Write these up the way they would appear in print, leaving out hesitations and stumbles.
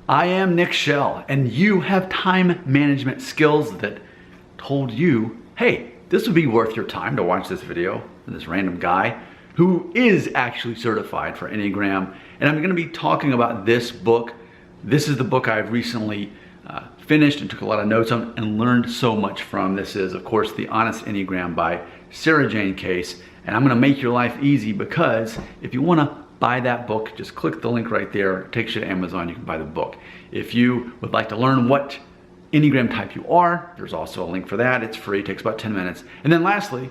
I am Nick Shell, and you have time management skills that told you, hey, this would be worth your time to watch this video from this random guy who is actually certified for Enneagram. And I'm going to be talking about this book. This is the book I've recently finished and took a lot of notes on and learned so much from. This is, of course, The Honest Enneagram by Sarah Jane Case. And I'm going to make your life easy because if you want to buy that book, just click the link right there. It takes you to Amazon. You can buy the book. If you would like to learn what Enneagram type you are, there's also a link for that. It's free. It takes about 10 minutes. And then lastly,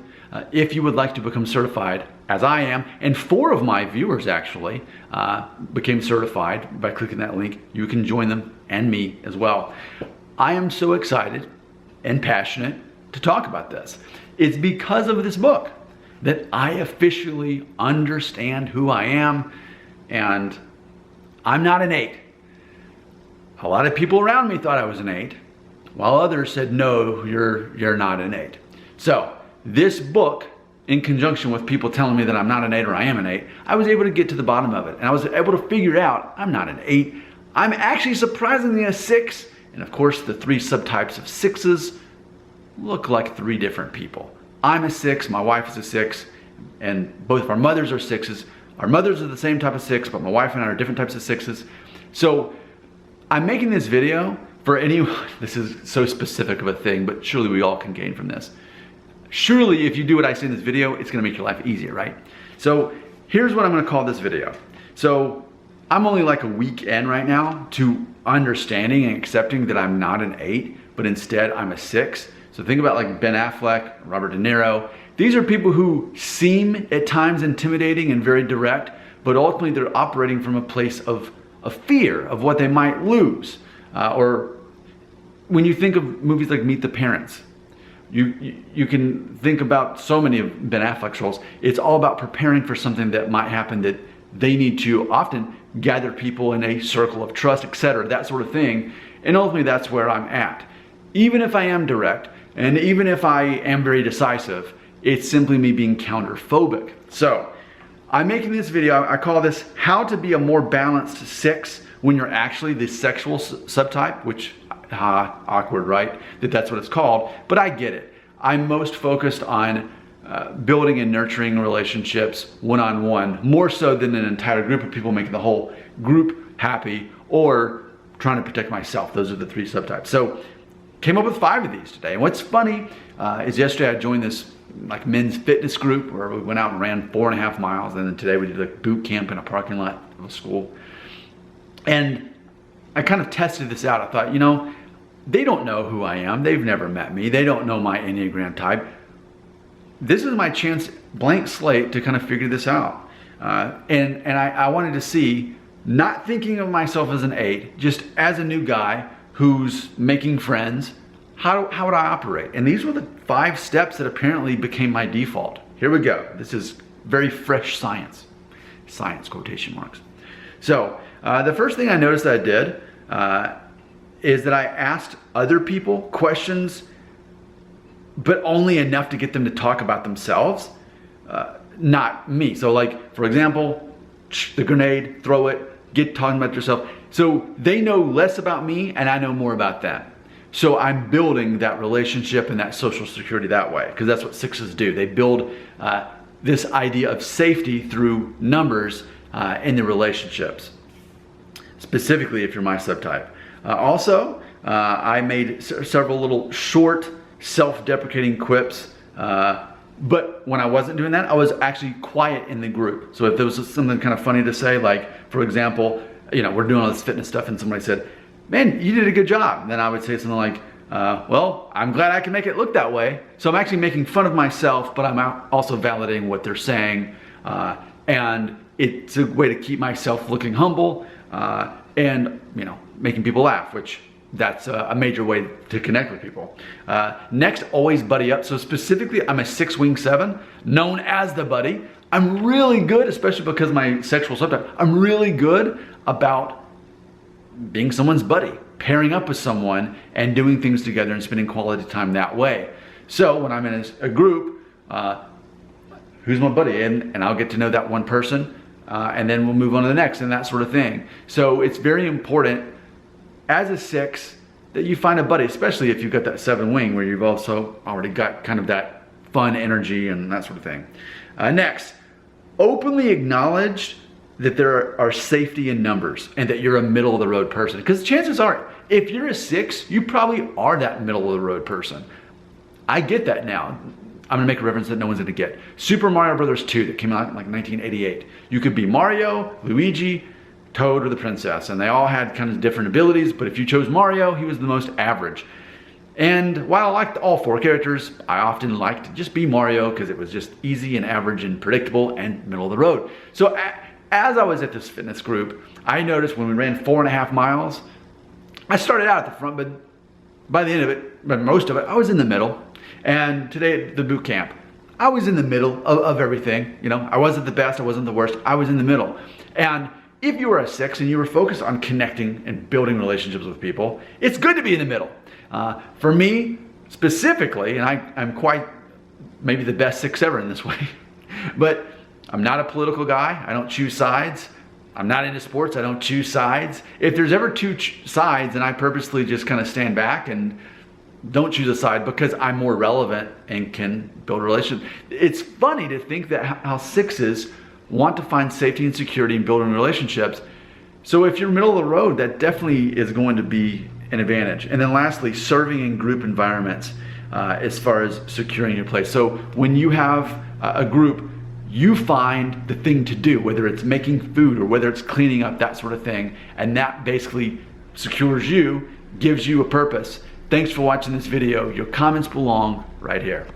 if you would like to become certified, as I am, and 4 of my viewers actually became certified by clicking that link, you can join them and me as well. I am so excited and passionate to talk about this. It's because of this book that I officially understand who I am, and I'm not an 8. A lot of people around me thought I was an 8, while others said, no, you're not an 8. So this book, in conjunction with people telling me that I'm not an 8 or I am an 8, I was able to get to the bottom of it. And I was able to figure out I'm not an 8. I'm actually surprisingly a 6. And of course, the 3 subtypes of 6s look like 3 different people. I'm a 6, my wife is a 6, and both of our mothers are 6s. Our mothers are the same type of 6, but my wife and I are different types of 6s. So I'm making this video for anyone. This is so specific of a thing, but surely we all can gain from this. Surely if you do what I say in this video, it's gonna make your life easier, right? So here's what I'm gonna call this video. So I'm only like a week in right now to understanding and accepting that I'm not an 8, but instead I'm a 6. So think about like Ben Affleck, Robert De Niro. These are people who seem at times intimidating and very direct, but ultimately they're operating from a place of fear of what they might lose. Or when you think of movies like Meet the Parents, you can think about so many of Ben Affleck's roles. It's all about preparing for something that might happen, that they need to often gather people in a circle of trust, etc., that sort of thing. And ultimately that's where I'm at. Even if I am direct, and even if I am very decisive, it's simply me being counterphobic. So I'm making this video, I call this How to Be a More Balanced 6 When You're Actually the Sexual Subtype, which, awkward, right? That's what it's called, but I get it. I'm most focused on building and nurturing relationships one-on-one, more so than an entire group of people, making the whole group happy or trying to protect myself. Those are the 3 subtypes. So came up with 5 of these today. And what's funny is yesterday I joined this like men's fitness group where we went out and ran 4.5 miles. And then today we did a boot camp in a parking lot of a school. And I kind of tested this out. I thought, you know, they don't know who I am. They've never met me. They don't know my Enneagram type. This is my chance, blank slate, to kind of figure this out. And I wanted to see, not thinking of myself as an 8, just as a new guy who's making friends, how would I operate? And these were the 5 steps that apparently became my default. Here we go. This is very fresh science. Science, quotation marks. So the first thing I noticed that I did is that I asked other people questions, but only enough to get them to talk about themselves, not me. So like, for example, the grenade, throw it, get talking about yourself. So they know less about me and I know more about them. So I'm building that relationship and that social security that way, because that's what 6s do. They build this idea of safety through numbers in the relationships, specifically if you're my subtype. Also, I made several little short self-deprecating quips, but when I wasn't doing that, I was actually quiet in the group. So if there was something kind of funny to say, like, for example, you know, we're doing all this fitness stuff and somebody said, man, you did a good job. And then I would say something like, well, I'm glad I can make it look that way. So I'm actually making fun of myself, but I'm also validating what they're saying. And it's a way to keep myself looking humble and, you know, making people laugh, which that's a major way to connect with people. Next, always buddy up. So specifically, I'm a 6 wing 7, known as the buddy. I'm really good, especially because my sexual subtype, I'm really good about being someone's buddy, pairing up with someone and doing things together and spending quality time that way. So when I'm in a group, who's my buddy? And I'll get to know that one person and then we'll move on to the next and that sort of thing. So it's very important as a 6 that you find a buddy, especially if you've got that 7 wing where you've also already got kind of that fun energy and that sort of thing. Next, openly acknowledge that there are safety in numbers and that you're a middle of the road person. Because chances are, if you're a 6, you probably are that middle of the road person. I get that now. I'm gonna make a reference that no one's gonna get. Super Mario Brothers 2 that came out in like 1988. You could be Mario, Luigi, Toad, or the princess, and they all had kind of different abilities, but if you chose Mario, he was the most average. And while I liked all 4 characters, I often liked to just be Mario because it was just easy and average and predictable and middle of the road. So as I was at this fitness group, I noticed when we ran 4.5 miles, I started out at the front, but by the end of it, but most of it, I was in the middle. And today at the boot camp, I was in the middle of everything. You know, I wasn't the best, I wasn't the worst, I was in the middle. And if you were a 6 and you were focused on connecting and building relationships with people, it's good to be in the middle. For me, specifically, and I'm quite maybe the best 6 ever in this way, but I'm not a political guy, I don't choose sides. I'm not into sports, I don't choose sides. If there's ever 2 sides, then I purposely just kind of stand back and don't choose a side because I'm more relevant and can build a relationship. It's funny to think that how 6s want to find safety and security in building relationships. So if you're middle of the road, that definitely is going to be an advantage. And then lastly, serving in group environments as far as securing your place. So when you have a group, you find the thing to do, whether it's making food or whether it's cleaning up, that sort of thing. And that basically secures you, gives you a purpose. Thanks for watching this video. Your comments belong right here.